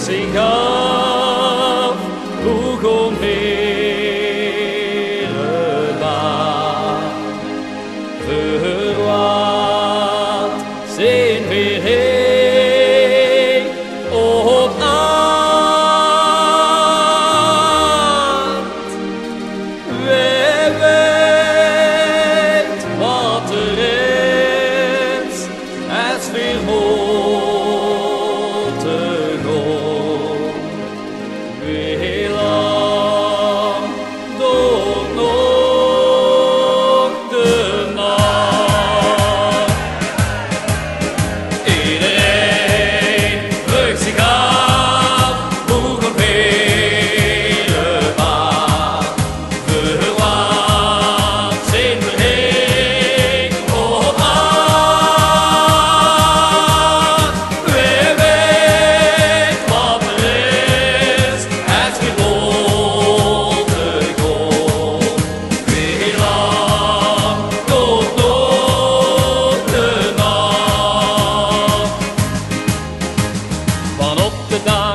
zich af, hoe gewoon helemaal verwaard zijn weer heen op aard. Wie weet wat er is, als weer moeten gaan. Wie lang doet nog de nacht? Iedereen vlucht zich af, hoe komt helemaal verwaard zijn we heen op aard. Wie weet wat er is, het weer moeten gaan. Wie lang doet nog de nacht? Van op de dag